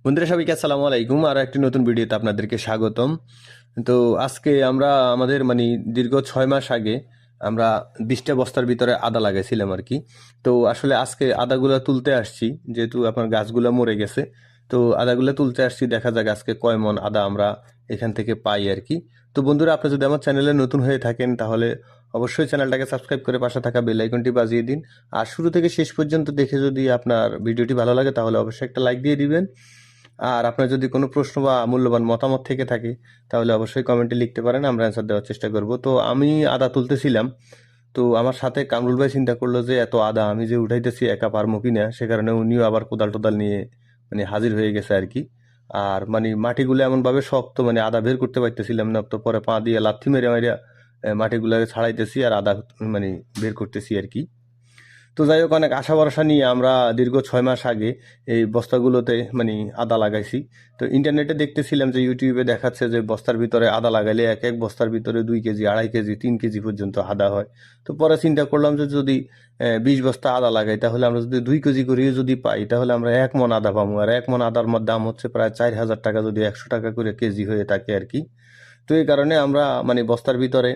বন্ধুরা সবাইকে আসসালামু আলাইকুম। আরো একটি নতুন ভিডিওতে আপনাদেরকে স্বাগতম। তো আজকে আমরা আমাদের দীর্ঘ 6 মাস আগে আমরা 20টা বস্তার ভিতরে আদা লাগাইছিলাম আর কি। তো আসলে আজকে আদাগুলো তুলতে আসছি, যেহেতু আপনার গাছগুলো মরে গেছে। তো আদাগুলো তুলতে আসছি, দেখা যাক আজকে কয় মন আদা আমরা এখান থেকে পাই আর কি। তো বন্ধুরা, আপনি যদি আমার চ্যানেলে নতুন হয়ে থাকেন তাহলে অবশ্যই চ্যানেলটাকে সাবস্ক্রাইব করে পাশে থাকা বেল আইকনটি বাজিয়ে দিন। আর শুরু থেকে শেষ পর্যন্ত দেখে যদি আপনার ভিডিওটি ভালো লাগে তাহলে অবশ্যই একটা লাইক দিয়ে দিবেন। আর আপনার যদি কোনো প্রশ্ন বা মূল্যবান মতামত থেকে থাকে তাহলে অবশ্যই কমেন্টে লিখতে পারেন, আমরা অ্যান্সার দেওয়ার চেষ্টা করব। তো আমি আদা তুলতেছিলাম, তো আমার সাথে কামরুল ভাই চিন্তা করলো যে এত আদা আমি যে উঠাইতেছি একা পারবো কিনা, সে কারণে উনিও আবার কোদাল টোদাল নিয়ে হাজির হয়ে গেছে আর কি। আর মাটিগুলো এমনভাবে শক্ত, আদা বের করতে পারতেছিলাম না, তো পরে পা দিয়ে লাথি মেরে মেরে মাটিগুলোকে ছাড়াইতেছি আর আদা মানে বের করতেছি আর কি। তো যাই হোক, অনেক আশা ভরসা নিয়ে আমরা দীর্ঘ 6 মাস আগে এই বস্তাগুলোতে আদা লাগাইছি। তো ইন্টারনেটে দেখতেছিলাম যে ইউটিউবে দেখাচ্ছে যে বস্তার ভিতরে আদা লাগাইলে এক এক বস্তার ভিতরে 2 কেজি, 2.5 কেজি, 3 কেজি পর্যন্ত আদা হয়। তো পরে চিন্তা করলাম যে যদি 20 বস্তা আদা লাগাই তাহলে আমরা যদি 2 কেজি করে যদি পাই তাহলে আমরা 1 মন আদা পাবো। আর 1 মন আদার দাম হচ্ছে প্রায় 4,000 টাকা, যদি 100 টাকা করে কেজি হয়ে থাকে আর কি। তো এই কারণে আমরা বস্তার ভিতরে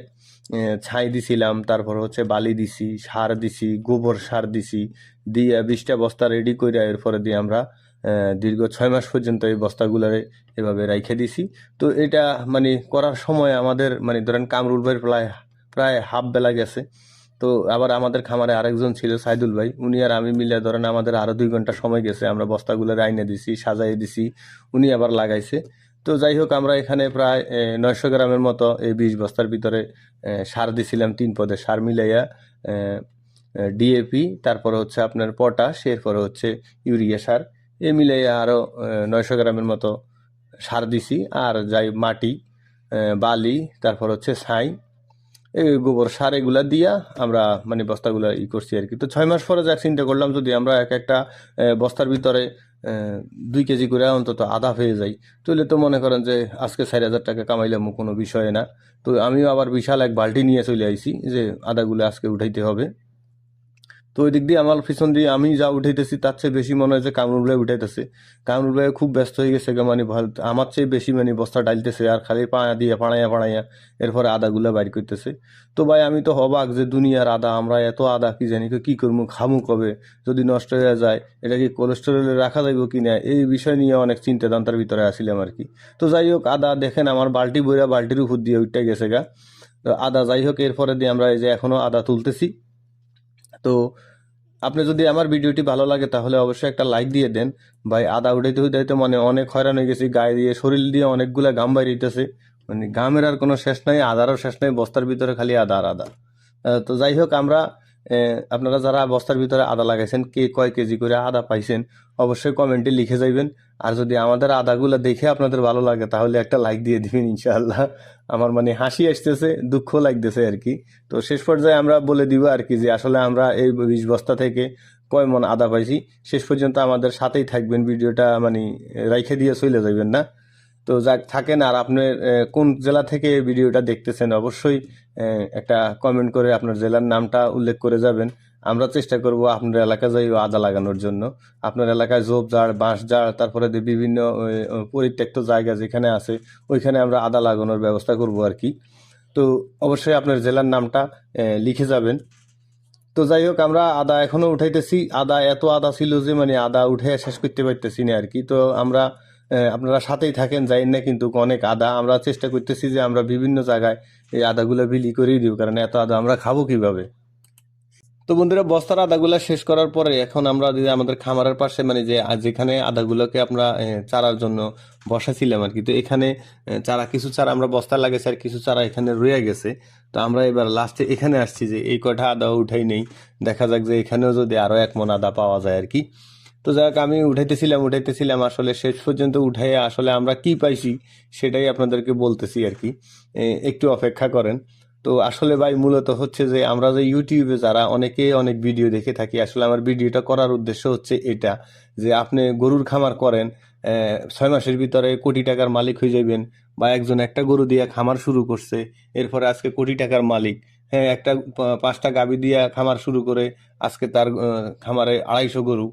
ছাই দিছিলাম, তারপর হচ্ছে বালি দিছি, সার দিছি, গোবর সার দিছি, দিয়ে 20টা বস্তা রেডি করে এরপরে দিয়ে আমরা দীর্ঘ 6 মাস পর্যন্ত এই বস্তাগুলোরে এভাবে রাইখে দিছি। তো এটা করার সময় আমাদের ধরেন কামরুল ভাইয়ের প্রায় প্রায় হাফ বেলা গেছে। তো আবার আমাদের খামারে আরেকজন ছিল সাইদুল ভাই, উনি আর আমি মিলে ধরেন আমাদের আরো 2 ঘন্টা সময় গেছে। আমরা বস্তাগুলো রাইনে দিছি, সাজাই দিছি, উনি আবার লাগাইছে। তো যাই হোক, আমরা এখানে প্রায় 900 গ্রামের মতো এই 20 বস্তার ভিতরে সার দিছিলাম, 3 পদের সার মিলাইয়া। ডিএপি, তারপরে হচ্ছে আপনার পটাশ, এরপরে হচ্ছে ইউরিয়া সার, এ মিলাইয়া আরো 900 গ্রামের মতো সার দিছি। আর যাই মাটি, বালি, তারপর হচ্ছে ছাই, এই গোবর সার, এগুলা দিয়া আমরা বস্তাগুলা করছি আর কি। তো 6 মাস পরে যা চিন্তা করলাম, যদি আমরা এক একটা বস্তার ভিতরে 2 কেজি করে অন্তত আদা পেয়ে যাই, তাহলে তো মনে করেন যে আজকে 4,000 টাকা কামাইলাম কোনো বিষয় না। তো আমিও আবার বিশাল এক বালতি নিয়ে চলে আইছি যে আদাগুলো আজকে উঠাইতে হবে। তো ওই দিক দিয়ে আমার পিছন দিয়ে আমি যা উঠাইতেছি তার চেয়ে বেশি মনে হয় যে কামরুল ভাই উঠাইতেছে। কামরুল ভাই খুব ব্যস্ত হয়ে গেছে, আমার চেয়ে বেশি বস্তা ডালতেছে আর খালি পা দিয়ে পাড়াইয়া পাড়াইয়া এরপরে আদাগুলা বাইর করতেছে। তো ভাই আমি তো হবাক যে দুনিয়ার আদা, আমরা এত আদা কি জানি কি করবো, খামু কবে, যদি নষ্ট হয়ে যায় এটা কি কোলেস্টেরলে রাখা যাইব কিনা, এই বিষয় নিয়ে অনেক চিন্তা দ্বান্তার ভিতরে আসিলাম আর কি। তো যাই হোক, আদা দেখেন আমার বালতি বইরা বালতির উপর দিয়ে উঠতে গেছে গা। তো আদা যাই হোক, এরপরে দিয়ে আমরা এই যে এখনো আদা তুলতেছি। তো আপনি যদি আমার ভিডিওটি ভালো লাগে তাহলে অবশ্যই একটা লাইক দিয়ে দেন। ভাই আদা উঠাইতে উঠাইতে অনেক হয়রান হয়ে গেছি, গায়ে দিয়ে শরীর দিয়ে অনেকগুলা ঘাম বাইরিতেছে, ঘামের আর কোনো শেষ নাই, আদারও শেষ নাই, বস্তার ভিতরে খালি আদা আর আদা। তো যাই হোক, আমরা আপনারা যারা বস্তার ভিতরে আদা লাগাইছেন, কে কয় কেজি করে আদা পাইছেন অবশ্যই কমেন্টে লিখে যাইবেন। আর যদি আমাদের আদাগুলো দেখে আপনাদের ভালো লাগে তাহলে একটা লাইক দিয়ে দিবেন ইনশাআল্লাহ। আমার হাসি আসতেছে, দুঃখ লাগতেছে আর কি। তো শেষ পর্যায়ে আমরা বলে দিব আর কি যে আসলে আমরা এই 20 বস্তা থেকে কয় মন আদা পাইছি। শেষ পর্যন্ত আমাদের সাথেই থাকবেন, ভিডিওটা রাইখে দিয়ে চলে যাবেন না। তো যাক থাকেন। আর আপনি কোন জেলা থেকে এই ভিডিওটা দেখতেছেন অবশ্যই একটা কমেন্ট করে আপনার জেলার নামটা উল্লেখ করে যাবেন। আমরা চেষ্টা করব আপনার এলাকা যাই আদা লাগানোর জন্য। আপনার এলাকায় ঝোপঝাড়, বাঁশঝাড়, তারপরে বিভিন্ন পরিত্যক্ত জায়গা যেখানে আছে ওইখানে আমরা আদা লাগানোর ব্যবস্থা করব আর কি। তো অবশ্যই আপনার জেলার নামটা লিখে যাবেন। তো যাই হোক, আমরা আদা এখনো উঠাইতেছি। আদা এত আদা ছিল যে আদা উঠে শেষ করতে পারতেছি না আর কি। তো আমরা আপনারা সাথেই থাকেন, যাই না কিন্তু অনেক আদা আমরা চেষ্টা করতেছি যে আমরা বিভিন্ন জায়গায় এই আদাগুলো বিলি করেই দিব, কারণ এত আদা আমরা খাবো কিভাবে। তো বন্ধুরা, বস্তার আদাগুলা শেষ করার পরে এখন আমরা যদি আমাদের খামারের পাশে যে যেখানে আদাগুলোকে আমরা চারার জন্য বসাছিলাম আর কি, তো এখানে কিছু চারা আমরা বস্তা লাগাইছি আর কিছু চারা এখানে রয়ে গেছে। তো আমরা এবার লাস্টে এখানে আসছি যে এই কয়টা আদা উঠাই নেই, দেখা যাক যে এখানেও যদি আরো 1 মন আদা পাওয়া যায় আর কি। তো যাক, আমি উঠাইতেছিলাম আসলে শেষ পর্যন্ত উঠাই আসলে আমরা কি পাইছি সেটাই আপনাদেরকে বলতেছি আর কি। একটু অপেক্ষা করেন। তো আসলে ভাই মূলত হচ্ছে যে আমরা যে ইউটিউবে যারা অনেকে অনেক ভিডিও দেখে থাকি, আসলে আমার ভিডিওটা করার উদ্দেশ্য হচ্ছে এটা যে আপনি গরুর খামার করেন, 6 মাসের ভিতরে কোটি টাকার মালিক হয়ে যাবেন। বা একজন একটা গরু দিয়ে খামার শুরু করছে, এরপরে আজকে কোটি টাকার মালিক। হ্যাঁ, একটা 5টা গাভী দিয়ে খামার শুরু করে আজকে তার খামারে 250 গরু।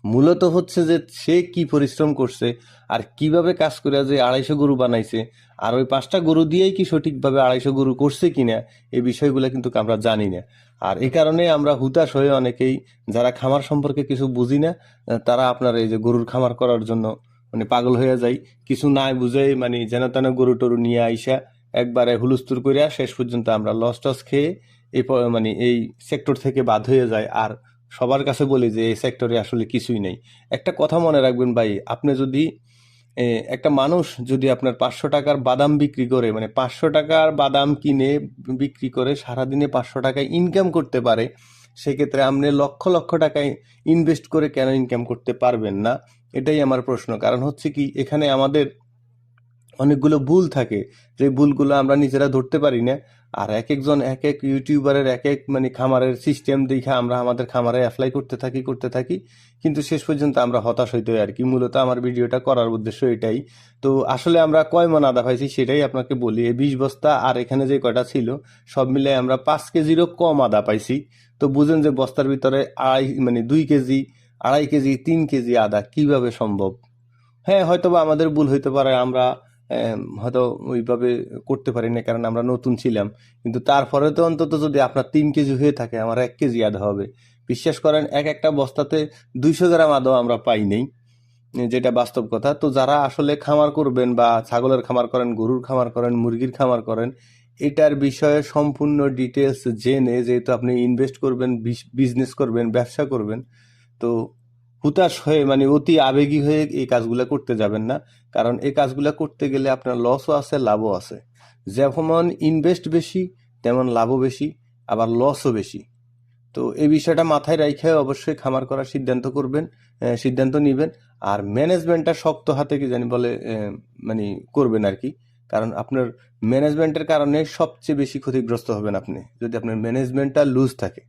মূলত হচ্ছে যে সে কি পরিশ্রম করছে আর কিভাবে কাজ করে যে 250 গরু বানাইছে, আর ওই 5টা গরু দিয়েই কি সঠিকভাবে 250 গরু করছে কিনা, এই বিষয়গুলো কিন্তু আমরা জানি না। আর এই কারণে আমরা হুতাশ হয়ে অনেকেই যারা খামার সম্পর্কে কিছু বুঝি না, তারা আপনার এই যে গরুর খামার করার জন্য মানে পাগল হয়ে যায়। কিছু নাই বুঝে মানে যেন তেন গরু টরু নিয়ে আইসা একবারে হুলুস্তুর করিয়া শেষ পর্যন্ত আমরা লস টস খেয়ে মানে এই সেক্টর থেকে বাদ হয়ে যায়। আর সবার কাছে বলি যে এই সেক্টরে আসলে কিছুই নেই। একটা কথা মনে রাখবেন ভাই, আপনি যদি একটা মানুষ যদি আপনার 500 টাকার বাদাম বিক্রি করে, মানে 500 টাকার বাদাম কিনে বিক্রি করে সারাদিনে 500 টাকা ইনকাম করতে পারে, সেক্ষেত্রে আপনি লক্ষ লক্ষ টাকায় ইনভেস্ট করে কেন ইনকাম করতে পারবেন না? এটাই আমার প্রশ্ন। কারণ হচ্ছে কি, এখানে আমাদের অনেকগুলো ভুল থাকে, যে ভুলগুলো আমরা নিজেরা ধরতে পারি না। আর এক একজন এক এক ইউটিউবারের এক এক মানে খামারের সিস্টেম দেখে আমরা আমাদের খামারে অ্যাপ্লাই করতে থাকি, কিন্তু শেষ পর্যন্ত আমরা হতাশ হইতে হয় আর কি। মূলত আমার ভিডিওটা করার উদ্দেশ্য এটাই। তো আসলে আমরা কয় মন আদা পাইছি সেটাই আপনাকে বলি। এই 20 বস্তা আর এখানে যে কয়টা ছিল সব মিলে আমরা 5 কেজিরও কম আদা পাইছি। তো বুঝেন যে বস্তার ভিতরে মানে 2 কেজি, 2.5 কেজি, 3 কেজি আদা কিভাবে সম্ভব? হ্যাঁ, হয়তোবা আমাদের ভুল হইতে পারে, আমরা হয়তো ওইভাবে করতে পারি না কারণ আমরা নতুন ছিলাম। কিন্তু তারপরে তো অন্তত যদি আপনার 3 কেজি হয়ে থাকে, আমার 1 কেজি আদা হবে। বিশ্বাস করেন এক একটা বস্তাতে 200 গ্রাম আদাও আমরা পাই নাই, যেটা বাস্তব কথা। তো যারা আসলে খামার করবেন বা ছাগলের খামার করেন, গরুর খামার করেন, মুরগির খামার করেন, এটার বিষয়ে সম্পূর্ণ ডিটেলস জেনে, যেহেতু আপনি ইনভেস্ট করবেন, বিজনেস করবেন, ব্যবসা করবেন, তো হুতাশ হয়ে মানে অতি আবেগী হয়ে এই কাজগুলা করতে যাবেন না। কারণ এই কাজগুলা করতে গেলে আপনার লসও আছে, লাভও আছে। যেমন ইনভেস্ট বেশি, তেমন লাভও বেশি, আবার লসও বেশি। তো এই বিষয়টা মাথায় রাখে অবশ্যই খামার করার সিদ্ধান্ত করবেন, সিদ্ধান্ত নিবেন। আর ম্যানেজমেন্টটা শক্ত হাতে কি জানি বলে মানে করবেন আর কি। কারণ আপনার ম্যানেজমেন্টের কারণে সবচেয়ে বেশি ক্ষতিগ্রস্ত হবেন আপনি, যদি আপনার ম্যানেজমেন্টটা লুজ থাকে।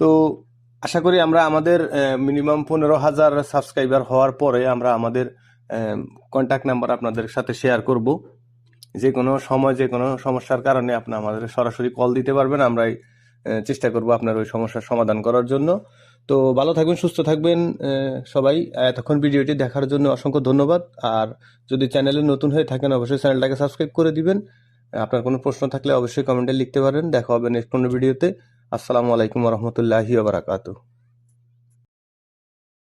তো আশা করি আমরা আমাদের মিনিমাম 15,000 সাবস্ক্রাইবার হওয়ার পরে আমরা আমাদের কন্ট্যাক্ট নাম্বার আপনাদের সাথে শেয়ার করব। যে কোনো সময় যে কোনো সমস্যার কারণে আপনি আমাদের সরাসরি কল দিতে পারবেন। আমরা চেষ্টা করব আপনার ওই সমস্যার সমাধান করার জন্য। তো ভালো থাকবেন, সুস্থ থাকবেন সবাই। এতক্ষণ ভিডিওটি দেখার জন্য অসংখ্য ধন্যবাদ। আর যদি চ্যানেলে নতুন হয়ে থাকেন অবশ্যই চ্যানেলটাকে সাবস্ক্রাইব করে দিবেন। আপনার কোনো প্রশ্ন থাকলে অবশ্যই কমেন্টে লিখতে পারেন। দেখা হবে নেক্সট কোনো ভিডিওতে। আসসালামু আলাইকুম রহমতুল্লাহি ওয়া বারাকাতুহু।